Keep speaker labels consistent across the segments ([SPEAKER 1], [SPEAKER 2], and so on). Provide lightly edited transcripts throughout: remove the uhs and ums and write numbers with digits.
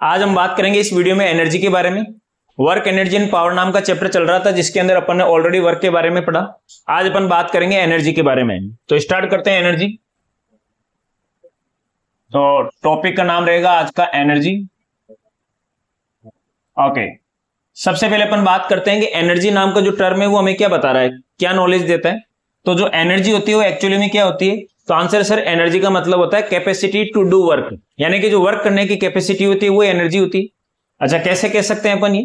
[SPEAKER 1] आज हम बात करेंगे इस वीडियो में एनर्जी के बारे में। वर्क, एनर्जी एंड पावर नाम का चैप्टर चल रहा था जिसके अंदर अपन ने ऑलरेडी वर्क के बारे में पढ़ा। आज अपन बात करेंगे एनर्जी के बारे में। तो स्टार्ट करते हैं एनर्जी। तो टॉपिक का नाम रहेगा आज का एनर्जी। ओके, सबसे पहले अपन बात करते हैं कि एनर्जी नाम का जो टर्म है वो हमें क्या बता रहा है, क्या नॉलेज देता है। तो जो एनर्जी होती है वो एक्चुअली में क्या होती है। तो आंसर सर, एनर्जी का मतलब होता है कैपेसिटी टू डू वर्क, यानी कि जो वर्क करने की कैपेसिटी होती है वो एनर्जी होती है। अच्छा, कैसे कह सकते हैं अपन ये,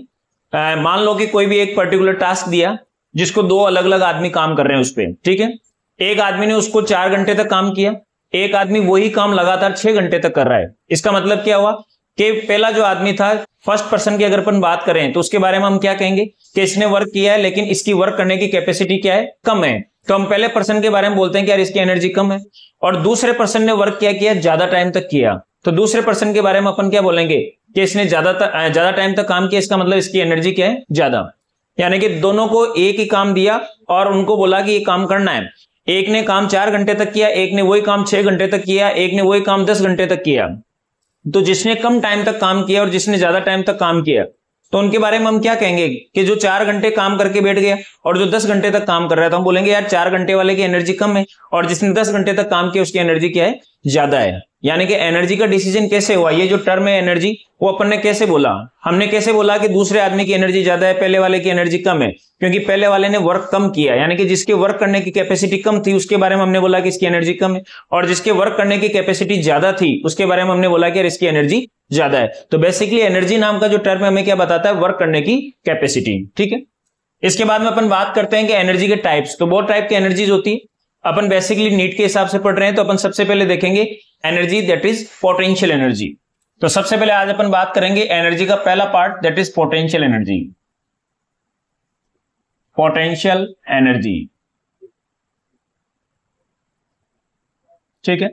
[SPEAKER 1] मान लो कि कोई भी एक पर्टिकुलर टास्क दिया जिसको दो अलग अलग आदमी काम कर रहे हैं उस पर, ठीक है। एक आदमी ने उसको 4 घंटे तक काम किया, एक आदमी वही काम लगातार 6 घंटे तक कर रहा है। इसका मतलब क्या हुआ कि पहला जो आदमी था, फर्स्ट पर्सन की अगर अपन बात करें तो उसके बारे में हम क्या कहेंगे कि इसने वर्क किया है लेकिन इसकी वर्क करने की कैपेसिटी क्या है, कम है। तो हम पहले पर्सन के बारे में बोलते हैं कि यार इसकी एनर्जी कम है। और दूसरे पर्सन ने वर्क क्या किया, ज्यादा टाइम तक किया, तो दूसरे पर्सन के बारे में अपन क्या बोलेंगे कि इसने ज्यादा टाइम तक काम किया, इसका मतलब इसकी एनर्जी क्या है, ज्यादा। यानी कि दोनों को एक ही काम दिया और उनको बोला कि ये काम करना है। एक ने काम 4 घंटे तक किया, एक ने वही काम 6 घंटे तक किया, एक ने वही काम 10 घंटे तक किया। तो जिसने कम टाइम तक काम किया और जिसने ज्यादा टाइम तक काम किया, तो उनके बारे में हम क्या कहेंगे कि जो 4 घंटे काम करके बैठ गया और जो 10 घंटे तक काम कर रहा है, तो हम बोलेंगे यार 4 घंटे वाले की एनर्जी कम है और जिसने 10 घंटे तक काम किया उसकी एनर्जी क्या है, ज्यादा है। यानी कि एनर्जी का डिसीजन कैसे हुआ, ये जो टर्म है एनर्जी, वो अपन ने कैसे बोला, हमने कैसे बोला कि दूसरे आदमी की एनर्जी ज्यादा है, पहले वाले की एनर्जी कम है, क्योंकि पहले वाले ने वर्क कम किया। यानी कि जिसके वर्क करने की कैपेसिटी कम थी उसके बारे में हमने बोला कि इसकी एनर्जी कम है, और जिसके वर्क करने की कैपेसिटी ज्यादा थी उसके बारे में हमने बोला कि इसकी एनर्जी ज्यादा है। तो बेसिकली एनर्जी नाम का जो टर्म है हमें क्या बताता है, वर्क करने की कैपेसिटी, ठीक है। इसके बाद में अपन बात करते हैं कि एनर्जी के टाइप्स। तो बहुत टाइप की एनर्जीज होती है, अपन बेसिकली नीट के हिसाब से पढ़ रहे हैं। तो अपन सबसे पहले देखेंगे energy that is potential energy. तो सबसे पहले आज अपन बात करेंगे एनर्जी का पहला part, that is potential energy. Potential energy, ठीक है।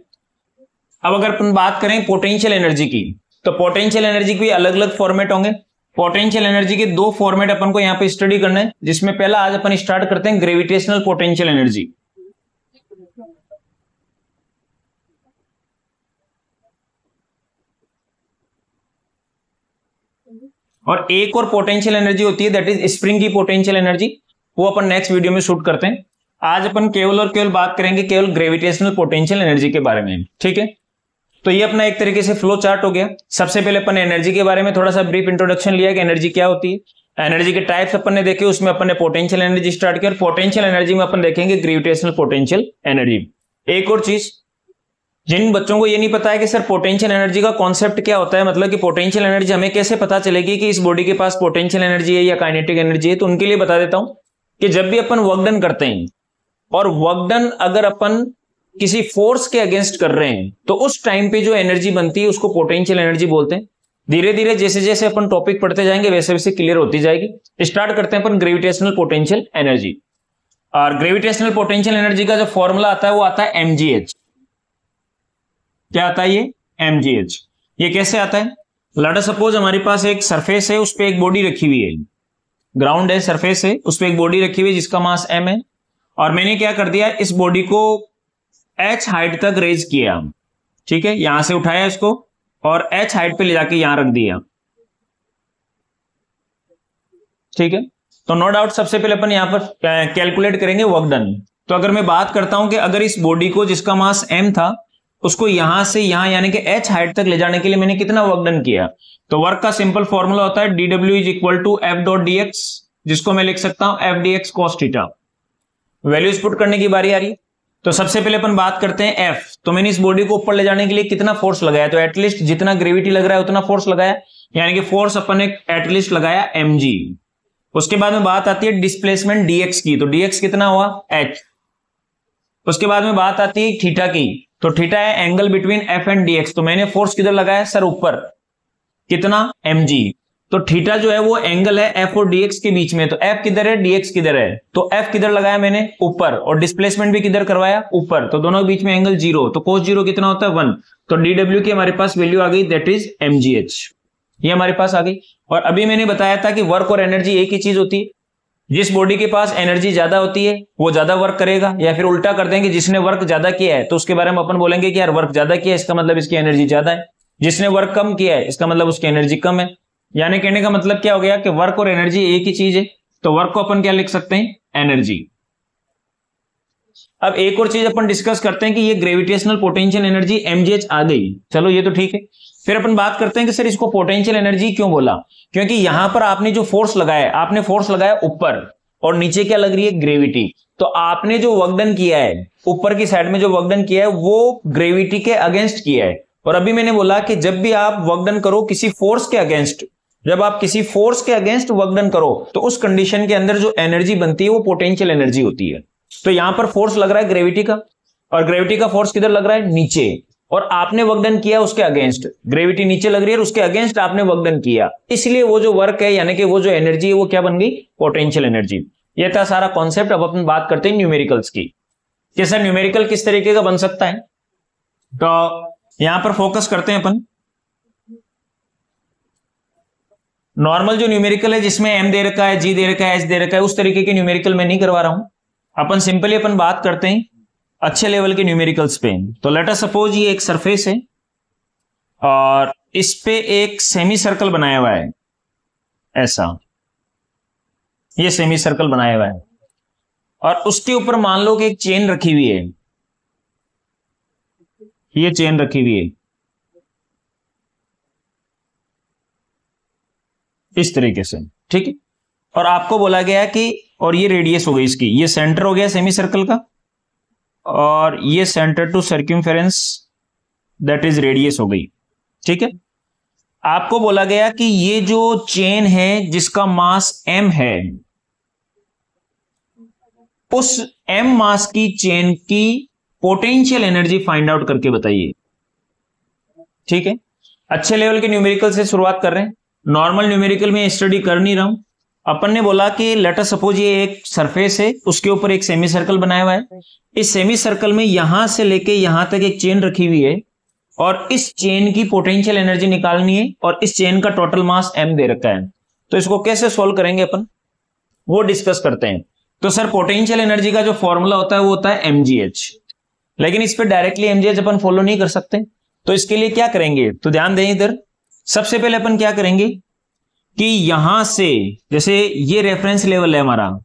[SPEAKER 1] अब अगर अपन बात करें पोटेंशियल एनर्जी की, तो पोटेंशियल एनर्जी के भी अलग अलग फॉर्मेट होंगे। पोटेंशियल एनर्जी के 2 फॉर्मेट अपन को यहां पे स्टडी करना है, जिसमें पहला आज अपन स्टार्ट करते हैं ग्रेविटेशनल पोटेंशियल एनर्जी। और एक और पोटेंशियल एनर्जी होती है दैट इज स्प्रिंग की पोटेंशियल एनर्जी, वो अपन नेक्स्ट वीडियो में शूट करते हैं। आज अपन केवल और केवल बात करेंगे केवल ग्रेविटेशनल पोटेंशियल एनर्जी के बारे में, ठीक है। तो ये अपना एक तरीके से फ्लो चार्ट हो गया। सबसे पहले अपन एनर्जी के बारे में थोड़ा सा ब्रीफ इंट्रोडक्शन लिया कि एनर्जी क्या होती है। एनर्जी के टाइप्स अपन ने देखे, उसमें अपन ने पोटेंशियल एनर्जी स्टार्ट किया, और पोटेंशियल एनर्जी में अपन देखेंगे ग्रेविटेशनल पोटेंशियल एनर्जी। एक और चीज, जिन बच्चों को ये नहीं पता है कि सर पोटेंशियल एनर्जी का कॉन्सेप्ट क्या होता है, मतलब कि पोटेंशियल एनर्जी हमें कैसे पता चलेगी कि इस बॉडी के पास पोटेंशियल एनर्जी है या काइनेटिक एनर्जी है, तो उनके लिए बता देता हूं कि जब भी अपन वर्क डन करते हैं और वर्क डन अगर अपन किसी फोर्स के अगेंस्ट कर रहे हैं, तो उस टाइम पे जो एनर्जी बनती है उसको पोटेंशियल एनर्जी बोलते हैं। धीरे धीरे जैसे जैसे अपन टॉपिक पढ़ते जाएंगे वैसे वैसे क्लियर होती जाएगी। स्टार्ट करते हैं अपन ग्रेविटेशनल पोटेंशियल एनर्जी। और ग्रेविटेशनल पोटेंशियल एनर्जी का जो फॉर्मूला आता है वो आता है mgh। क्या आता है ये, mgh। ये कैसे आता है, लेट अस सपोज हमारे पास एक सरफेस है, उस पर एक बॉडी रखी हुई है, ग्राउंड है, सरफेस है, उस पर एक बॉडी रखी हुई है जिसका मास m है, और मैंने क्या कर दिया, इस बॉडी को h हाइट तक रेज किया, ठीक है। यहां से उठाया इसको और h हाइट पे ले जाके यहां रख दिया, ठीक है। तो नो डाउट सबसे पहले अपन यहां पर कैलकुलेट करेंगे वर्क डन। तो अगर मैं बात करता हूं कि अगर इस बॉडी को जिसका मास m था उसको यहां से यहां यानी कि h हाइट तक ले जाने के लिए मैंने कितना वर्क डन किया, तो वर्क का सिंपल फॉर्मूला होता है dw is equal to f dot dx, जिसको मैं लिख सकता हूं f dx cos theta. Values put करने की बारी आ रही है। तो सबसे पहले अपन बात करते हैं f। तो मैंने इस बॉडी को ऊपर ले जाने के लिए कितना फोर्स लगाया, तो एटलीस्ट जितना ग्रेविटी लग रहा है उतना फोर्स लगाया, यानी कि फोर्स अपन ने एटलीस्ट लगाया mg। उसके बाद में बात आती है डिस्प्लेसमेंट dx की, तो dx कितना हुआ, h। उसके बाद में बात आती है थीटा की, तो थीटा है angle between f and dx। तो मैंने फोर्स किधर लगाया सर, ऊपर, कितना, mg। तो थीटा जो है वो एंगल है f और dx के बीच में, तो f किधर है, dx किधर है, तो f किधर लगाया मैंने, ऊपर, और डिस्प्लेसमेंट भी किधर करवाया, ऊपर, तो दोनों के बीच में एंगल 0, तो cos 0 कितना होता है, 1। तो dw की हमारे पास वैल्यू आ गई दैट इज mgh, ये हमारे पास आ गई। और अभी मैंने बताया था कि वर्क और एनर्जी एक ही चीज होती है। जिस बॉडी के पास एनर्जी ज्यादा होती है वो ज्यादा वर्क करेगा, या फिर उल्टा कर देंगे, जिसने वर्क ज्यादा किया है तो उसके बारे में अपन बोलेंगे कि यार वर्क ज्यादा किया है, इसका मतलब इसकी एनर्जी ज्यादा है। जिसने वर्क कम किया है इसका मतलब उसकी एनर्जी कम है। यानी कहने का मतलब क्या हो गया कि वर्क और एनर्जी एक ही चीज है, तो वर्क को अपन क्या लिख सकते हैं, एनर्जी। अब एक और चीज अपन डिस्कस करते हैं कि ये ग्रेविटेशनल पोटेंशियल एनर्जी mgh आ गई, चलो ये तो ठीक है। फिर अपन बात करते हैं कि सर इसको पोटेंशियल एनर्जी क्यों बोला, क्योंकि यहां पर आपने जो फोर्स लगाया, आपने फोर्स लगाया ऊपर और नीचे क्या लग रही है, ग्रेविटी। तो आपने जो वर्क डन किया है ऊपर की साइड में, जो वर्क डन किया है वो ग्रेविटी के अगेंस्ट किया है। और अभी मैंने बोला कि जब भी आप वर्क डन करो किसी फोर्स के अगेंस्ट, जब आप किसी फोर्स के अगेंस्ट वर्क डन करो तो उस कंडीशन के अंदर जो एनर्जी बनती है वो पोटेंशियल एनर्जी होती है। तो यहां पर फोर्स लग रहा है ग्रेविटी का, और ग्रेविटी का फोर्स किधर लग रहा है, नीचे, और आपने वर्क डन किया उसके अगेंस्ट। ग्रेविटी नीचे लग रही है और उसके अगेंस्ट आपने वर्क डन किया, इसलिए वो जो वर्क है यानी कि वो जो एनर्जी है वो क्या बन गई, पोटेंशियल एनर्जी। ये था सारा कॉन्सेप्ट। अब अपन बात करते हैं न्यूमेरिकल्स की कि सर न्यूमेरिकल किस तरीके का बन सकता है। तो यहां पर फोकस करते हैं अपन नॉर्मल जो न्यूमेरिकल है जिसमें m दे रखा है, g दे रखा है, h दे रखा है, उस तरीके के न्यूमेरिकल मैं नहीं करवा रहा हूं। अपन सिंपली अपन बात करते हैं अच्छे लेवल के न्यूमेरिकल्स पे। तो लेट अस सपोज ये एक सरफेस है और इस पे एक सेमी सर्कल बनाया हुआ है, ऐसा ये सेमी सर्कल बनाया हुआ है, और उसके ऊपर मान लो कि एक चेन रखी हुई है, ये चेन रखी हुई है इस तरीके से, ठीक है। और आपको बोला गया कि, और ये रेडियस हो गई इसकी, ये सेंटर हो गया सेमी सर्कल का, और ये centre to circumference that is radius हो गई, ठीक है। आपको बोला गया कि ये जो चेन है जिसका मास m है, उस m मास की चेन की पोटेंशियल एनर्जी फाइंड आउट करके बताइए, ठीक है। अच्छे लेवल के न्यूमेरिकल से शुरुआत कर रहे हैं, नॉर्मल न्यूमेरिकल में स्टडी कर नहीं रहा हूं। अपन ने बोला कि लेट अस सपोज ये एक सरफेस है, उसके ऊपर एक सेमी सर्कल बनाया हुआ है, इस सेमी सर्कल में यहां से लेके यहां तक एक चेन रखी हुई है, और इस चेन की पोटेंशियल एनर्जी निकालनी है, और इस चेन का टोटल मास m दे रखा है। तो इसको कैसे सोल्व करेंगे अपन, वो डिस्कस करते हैं। तो सर पोटेंशियल एनर्जी का जो फॉर्मूला होता है वो होता है mgh, लेकिन इस पर डायरेक्टली mgh अपन फॉलो नहीं कर सकते। तो इसके लिए क्या करेंगे, तो ध्यान दें इधर। सबसे पहले अपन क्या करेंगे कि यहां से, जैसे ये रेफरेंस लेवल है हमारा,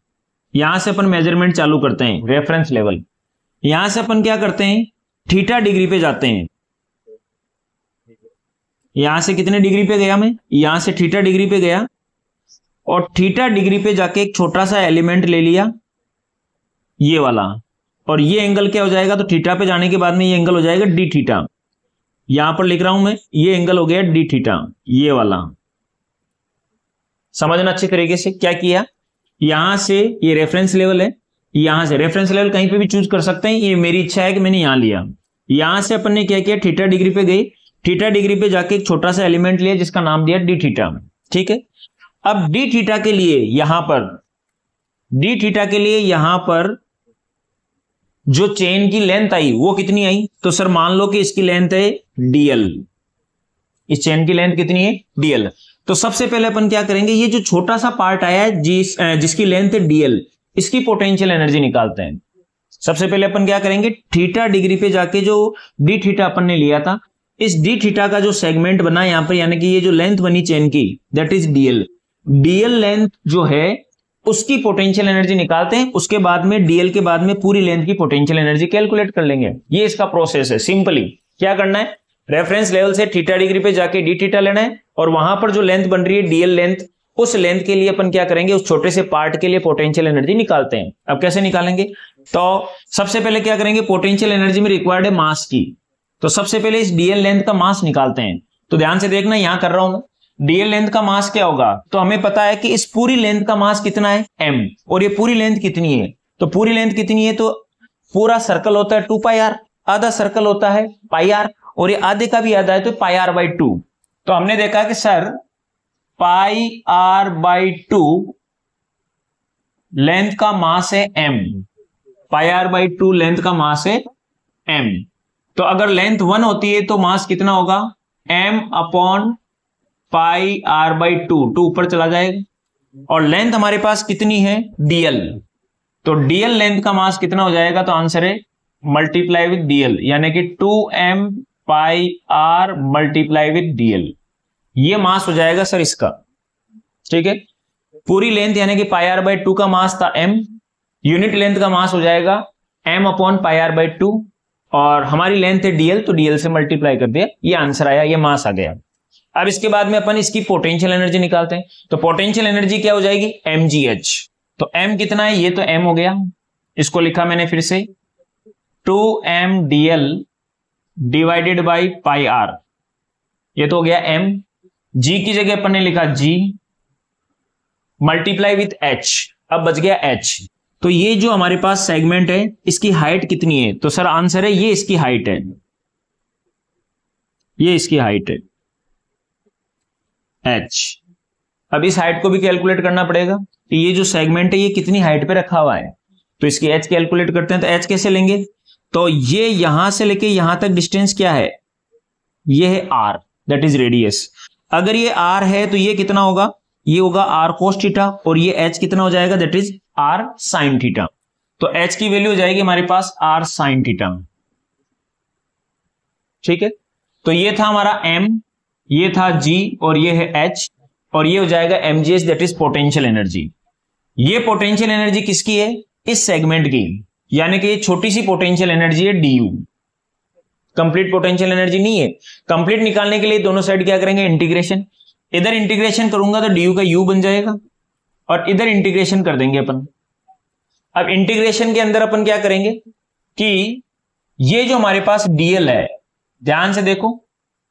[SPEAKER 1] यहां से अपन मेजरमेंट चालू करते हैं, रेफरेंस लेवल। यहां से अपन क्या करते हैं, थीटा डिग्री पे जाते हैं। यहां से कितने डिग्री पे गया मैं, यहां से थीटा डिग्री पे गया, और थीटा डिग्री पे जाके एक छोटा सा एलिमेंट ले लिया, ये वाला, और ये एंगल क्या हो जाएगा, तो थीटा पे जाने के बाद में ये एंगल हो जाएगा डी थीटा। यहां पर लिख रहा हूं मैं, ये एंगल हो गया डी थीटा, ये वाला। समझना अच्छी तरीके से क्या किया, यहां से ये रेफरेंस लेवल है, यहां से रेफरेंस लेवल कहीं पे भी चूज कर सकते हैं, ये मेरी इच्छा है कि मैंने यहां लिया। यहां से अपन ने क्या किया, थीटा डिग्री पे गई, थीटा डिग्री पे जाके एक छोटा सा एलिमेंट लिया जिसका नाम दिया डी थीटा, ठीक है। अब डी थीटा के लिए यहां पर, डी थीटा के लिए यहां पर जो चेन की लेंथ आई वो कितनी आई, तो सर मान लो कि इसकी लेंथ है dl, इस चेन की लेंथ कितनी है dl। तो सबसे पहले अपन क्या करेंगे, ये जो छोटा सा पार्ट आया है जिसकी लेंथ है dl, इसकी पोटेंशियल एनर्जी निकालते हैं। सबसे पहले अपन क्या करेंगे, थीटा डिग्री पे जाके जो डी थीटा अपन ने लिया था, इस डी थीटा का जो सेगमेंट बना यहां पर, यानी कि ये जो लेंथ बनी चेन की, that is dl। dl length जो है उसकी पोटेंशियल एनर्जी निकालते हैं, उसके बाद में dl के बाद में पूरी लेंथ की पोटेंशियल एनर्जी कैलकुलेट कर लेंगे। ये इसका प्रोसेस है। सिंपली क्या करना है, रेफरेंस लेवल से थीटा डिग्री पे जाके डी थीटा लेना है, और वहां पर जो लेंथ बन रही है dl लेंथ, उस लेंथ के लिए अपन क्या करेंगे, उस छोटे से पार्ट के लिए पोटेंशियल एनर्जी निकालते हैं। अब कैसे निकालेंगे, तो सबसे पहले क्या करेंगे, पोटेंशियल एनर्जी में रिक्वायर्ड है मास की, तो सबसे पहले इस dl लेंथ का मास निकालते हैं। तो ध्यान से देखना, यहां कर रहा हूं मैं, dl लेंथ का मास क्या होगा, तो हमें पता है कि इस पूरी लेंथ का मास कितना है m, और ये पूरी लेंथ कितनी है, तो पूरी लेंथ कितनी है, तो पूरा सर्कल होता है 2πr, आधा सर्कल होता है πr, और ये आधे का भी आधा है तो πr/2। तो हमने देखा कि सर πr/2 लेंथ का मास है m, πr/2 लेंथ का मास है m। तो अगर लेंथ 1 होती है तो मास कितना होगा, m/πr/2, 2 ऊपर चला जाएगा, और लेंथ हमारे पास कितनी है dl, तो dl लेंथ का मास कितना हो जाएगा, तो आंसर है मल्टीप्लाई विद dl, यानी कि 2m pi r multiply with dl, ये मास हो जाएगा सर इसका। ठीक है, पूरी लेंथ यानी कि पाई आर बाई 2 का मास था m, यूनिट लेंथ का मास हो जाएगा m upon pi r by 2, और हमारी लेंथ है dl, तो dl से मल्टीप्लाई कर दिया, ये आंसर आया, ये मास आ गया। अब इसके बाद में अपन इसकी पोटेंशियल एनर्जी निकालते हैं। तो पोटेंशियल एनर्जी क्या हो जाएगी, mgh। तो m कितना है, ये तो m हो गया, इसको लिखा मैंने फिर से 2m dl divided by pi r, ये तो हो गया m। g की जगह अपन ने लिखा g मल्टीप्लाई विथ h, अब बच गया h। तो ये जो हमारे पास सेगमेंट है इसकी हाइट कितनी है, तो सर आंसर है ये इसकी हाइट है, ये इसकी हाइट है h। अब इस हाइट को भी कैलकुलेट करना पड़ेगा कि ये जो सेगमेंट है ये कितनी हाइट पे रखा हुआ है, तो इसकी h कैलकुलेट करते हैं। तो h कैसे लेंगे, तो ये यहां से लेके यहां तक डिस्टेंस क्या है, ये है r, दैट इज रेडियस। अगर ये r है तो ये कितना होगा, ये होगा r cos थीटा, और ये h कितना हो जाएगा, that is r sin theta. तो h की वैल्यू हो जाएगी हमारे पास r sin थीटा। ठीक है, तो ये था हमारा m, ये था g, और ये है h, और ये हो जाएगा mgh, that is potential energy. ये पोटेंशियल एनर्जी किसकी है, इस सेगमेंट की, यानी कि ये छोटी सी पोटेंशियल एनर्जी है du, कंप्लीट पोटेंशियल एनर्जी नहीं है। कंप्लीट निकालने के लिए दोनों साइड क्या करेंगे, इंटीग्रेशन। इधर इंटीग्रेशन करूंगा तो du का u बन जाएगा, और इधर इंटीग्रेशन कर देंगे अपन। अब इंटीग्रेशन के अंदर अपन क्या करेंगे कि ये जो हमारे पास dl है, ध्यान से देखो,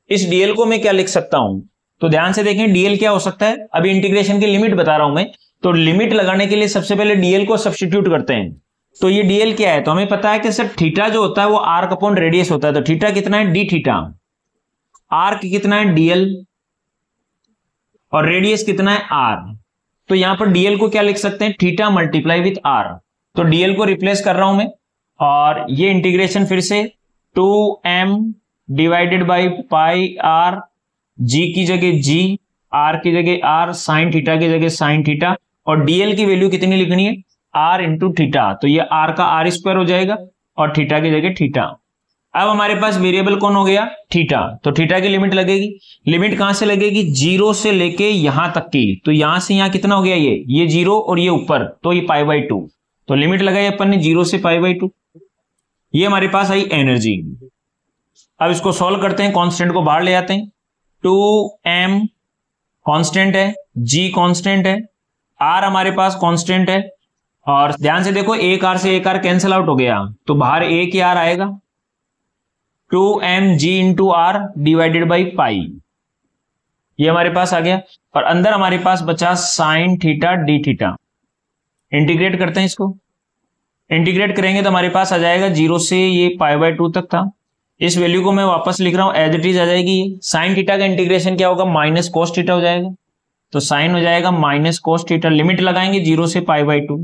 [SPEAKER 1] इस dl को मैं क्या लिख सकता हूं, तो ध्यान से देखें dl क्या हो सकता है। अभी इंटीग्रेशन की लिमिट बता रहा हूं मैं, तो लिमिट लगाने के लिए सबसे पहले dl को सब्स्टिट्यूट करते हैं। तो ये dl क्या है, तो हमें पता है कि सर थीटा जो होता है वो आर्क अपॉन रेडियस होता है, तो थीटा कितना है, d थीटा, आर्क कितना है dl, और रेडियस कितना है r। तो यहां पर dl को क्या लिख सकते हैं, थीटा मल्टीप्लाई विथ r। तो dl को रिप्लेस कर रहा हूं मैं, और ये इंटीग्रेशन फिर से 2m divided by pi r, g की जगह g, r की जगह r, साइन थीटा की जगह साइन थीटा, और dl की वैल्यू कितनी लिखनी है, r इंटू थीटा। तो ये r का r स्क्वायर हो जाएगा, और थीटा की जगह थीटा। अब हमारे पास वेरिएबल कौन हो गया, थीटा। तो थीटा की लिमिट लगेगी, लिमिट कहां से लगेगी, 0 से लेके यहां तक की। तो यहां से यहां कितना हो गया, ये 0 और ये ऊपर, तो ये पाई बाई 2। तो लिमिट लगाई अपन ने 0 से पाई बाई 2, ये हमारे पास आई एनर्जी। अब इसको सॉल्व करते हैं, कांस्टेंट को बाहर ले आते हैं। 2m कांस्टेंट है, g कांस्टेंट है, r हमारे पास कांस्टेंट है, और ध्यान से देखो एक r से एक r कैंसिल आउट हो गया, तो बाहर एक ही r आएगा, 2mg into r divided by pi, ये हमारे पास आ गया। और अंदर हमारे पास बचा sine theta D theta. Integrate करते हैं इसको, इंटीग्रेट करेंगे तो हमारे पास आ जाएगा 0 से ये पाई बाई 2 तक था, इस वैल्यू को मैं वापस लिख रहा हूं, एज इट इज आ जाएगी। साइन थीटा का इंटीग्रेशन क्या होगा, माइनस कोस थीटा हो जाएगा, तो साइन हो जाएगा माइनस कोस थीटा। लिमिट लगाएंगे 0 से पाई बाई 2,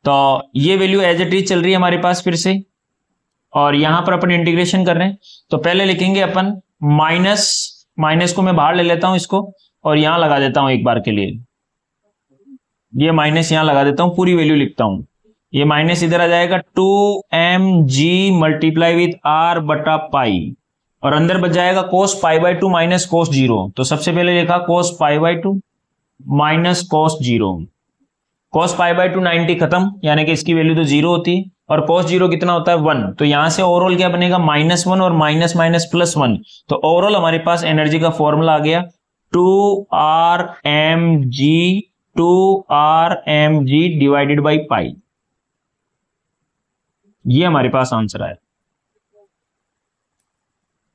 [SPEAKER 1] तो ये वैल्यू एज इट इज चल रही है हमारे पास फिर से, और यहां पर अपन इंटीग्रेशन कर रहे हैं। तो पहले लिखेंगे अपन माइनस को मैं बाहर ले लेता हूं इसको, और यहां लगा देता हूं एक बार के लिए, ये माइनस यहां लगा देता हूं, पूरी वैल्यू लिखता हूं। ये माइनस इधर आ जाएगा 2mg मल्टीप्लाई विथ r बटा पाई, और अंदर बच जाएगा कोस पाई बाई 2 माइनस कोस 0। तो सबसे पहले लिखा cos pi by 2 minus cos 0, cos pi by 2 90 खत्म, यानी कि इसकी वैल्यू तो 0 होती है, और कोस 0 कितना होता है 1। तो यहां से ओवरऑल क्या बनेगा, -1 और माइनस माइनस प्लस 1। तो ओवरऑल हमारे पास एनर्जी का फॉर्मूला आ गया 2rmg डिवाइडेड बाई पाई, ये हमारे पास आंसर आया।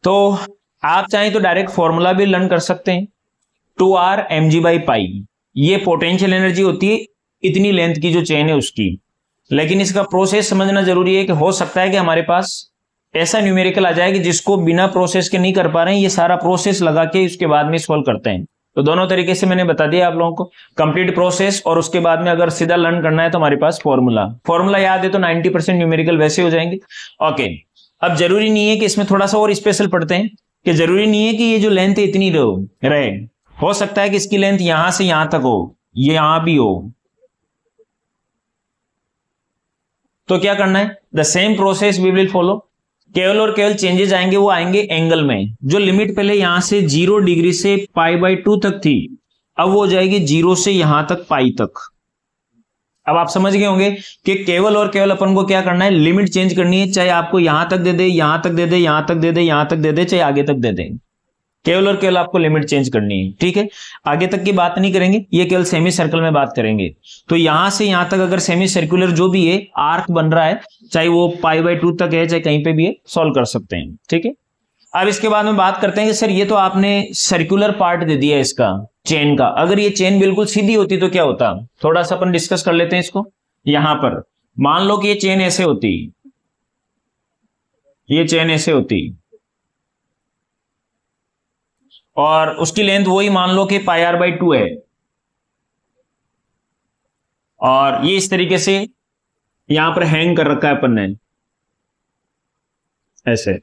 [SPEAKER 1] तो आप चाहें तो डायरेक्ट फॉर्मूला भी लर्न कर सकते हैं, 2rmg बाई पाई, ये पोटेंशियल एनर्जी होती है इतनी लेंथ की जो चेन है उसकी। लेकिन इसका प्रोसेस समझना जरूरी है कि हो सकता है कि हमारे पास ऐसा न्यूमेरिकल आ जाए कि जिसको बिना प्रोसेस के नहीं कर पा रहे हैं, ये सारा प्रोसेस लगा के उसके बाद में सॉल्व करते हैं। तो दोनों तरीके से मैंने बता दिया आप लोगों को, कंप्लीट प्रोसेस, और उसके बाद में अगर सीधा लर्न करना है तो हमारे पास फॉर्मूला याद है तो 90% न्यूमेरिकल वैसे हो जाएंगे। ओके, अब जरूरी नहीं है कि इसमें थोड़ा सा और स्पेशल पढ़ते हैं कि जरूरी नहीं है कि ये जो लेंथ है इतनी रहे, हो सकता है कि इसकी लेंथ यहां से यहां तक हो, ये यहां भी हो। तो क्या करना है, the same process we will follow. केवल और केवल चेंजेस आएंगे वो आएंगे एंगल में। जो लिमिट पहले यहां से 0 डिग्री से π/2 तक थी, अब वो हो जाएगी 0 से यहां तक पाई तक। अब आप समझ गए होंगे कि केवल और केवल अपन को क्या करना है, लिमिट चेंज करनी है, चाहे आपको यहां तक दे दे, यहां तक दे दे, यहां तक दे दे, यहां तक दे दे, चाहे आगे तक दे दे, केवल और केवल आपको लिमिट चेंज करनी है। ठीक है, आगे तक की बात नहीं करेंगे, ये केवल सेमी सर्कल में बात करेंगे। तो यहां से यहां तक अगर सेमी सर्कुलर जो भी है आर्क बन रहा है, चाहे वो π/2 तक है, चाहे कहीं पे भी है, सॉल्व कर सकते हैं। ठीक है, अब इसके बाद में बात करते हैं कि सर ये तो आपने सर्कुलर पार्ट दे दिया इसका, चेन का। अगर ये चेन बिल्कुल सीधी होती तो क्या होता, थोड़ा सा अपन डिस्कस कर लेते हैं इसको। यहां पर मान लो कि ये चेन ऐसे होती, ये चेन ऐसे होती, और उसकी लेंथ वही मान लो कि πr/2 है, और ये इस तरीके से यहां पर हैंग कर रखा है अपन ने ऐसे,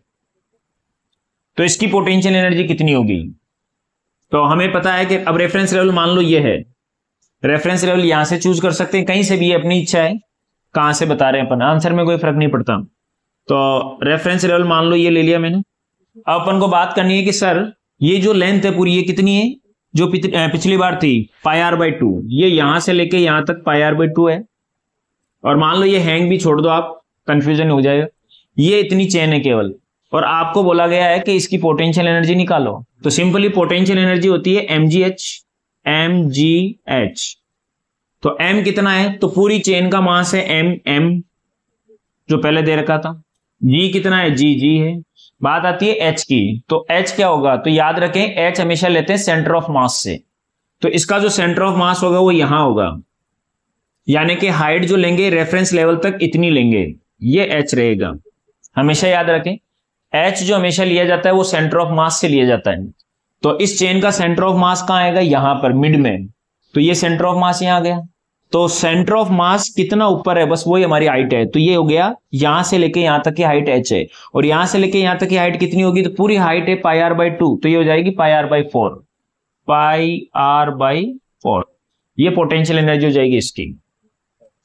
[SPEAKER 1] तो इसकी पोटेंशियल एनर्जी कितनी होगी? तो हमें पता है कि अब रेफरेंस लेवल मान लो ये है, रेफरेंस लेवल यहां से चूज कर सकते हैं, कहीं से भी, अपनी इच्छा है कहां से बता रहे हैं अपन, आंसर में कोई फर्क नहीं पड़ता। तो रेफरेंस लेवल मान लो ये ले लिया मैंने। अब अपन को बात करनी है कि सर ये जो लेंथ है पूरी, ये कितनी है? जो पिछली बार थी πr/2, ये यहां से लेके यहां तक πr/2 है, और मान लो ये हैंग भी छोड़ दो, आप कंफ्यूजन हो जाएगा। ये इतनी चेन है केवल, और आपको बोला गया है कि इसकी पोटेंशियल एनर्जी निकालो। तो सिंपली पोटेंशियल एनर्जी होती है mgh। तो m कितना है? तो पूरी चेन का मास है m जो पहले दे रखा था। g कितना है? g है। बात आती है h की, तो h क्या होगा? तो याद रखें h हमेशा लेते हैं सेंटर ऑफ मास से, तो इसका जो सेंटर ऑफ मास होगा वो यहां होगा, यानी कि हाइट जो लेंगे रेफरेंस लेवल तक इतनी लेंगे, ये h रहेगा। हमेशा याद रखें h जो हमेशा लिया जाता है वो सेंटर ऑफ मास से लिया जाता है। तो इस चेन का सेंटर ऑफ मास कहां आएगा? यहां पर मिड में, तो ये सेंटर ऑफ मास यहां आ गया। तो सेंटर ऑफ मास कितना ऊपर है, बस वही हमारी हाइट है। तो ये हो गया यहां से लेके यहां तक की हाइट h है, और यहां से लेके यहां तक की हाइट कितनी होगी? तो पूरी हाइट है πr/2, तो ये हो जाएगी πr/4, πr/4। ये पोटेंशियल एनर्जी हो जाएगी इसकी।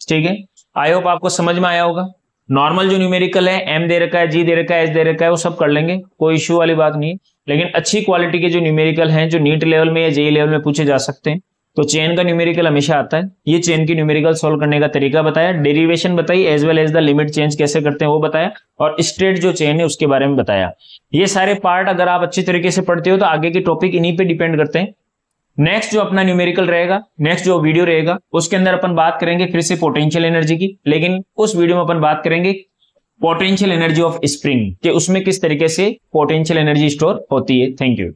[SPEAKER 1] ठीक है, आई होप आपको समझ में आया होगा। नॉर्मल जो न्यूमेरिकल है, m दे रखा है, g दे रखा है, h दे रखा है, वो सब कर लेंगे, कोई इश्यू वाली बात नहीं है। लेकिन अच्छी क्वालिटी के जो न्यूमेरिकल हैं, जो नीट लेवल में या जेई लेवल में पूछे जा सकते हैं, तो चेन का न्यूमेरिकल हमेशा आता है। ये चेन की न्यूमेरिकल सॉल्व करने का तरीका बताया, डेरिवेशन बताई, as well as the limit change कैसे करते हैं वो बताया, और स्ट्रेट जो चेन है उसके बारे में बताया। ये सारे पार्ट अगर आप अच्छी तरीके से पढ़ते हो तो आगे के टॉपिक इन्हीं पे डिपेंड करते हैं। नेक्स्ट जो अपना न्यूमेरिकल रहेगा, नेक्स्ट जो वीडियो रहेगा, उसके अंदर अपन बात करेंगे फिर से पोटेंशियल एनर्जी की, लेकिन उस वीडियो में अपन बात करेंगे पोटेंशियल एनर्जी ऑफ स्प्रिंग, कि उसमें किस तरीके से पोटेंशियल एनर्जी स्टोर होती है। Thank you.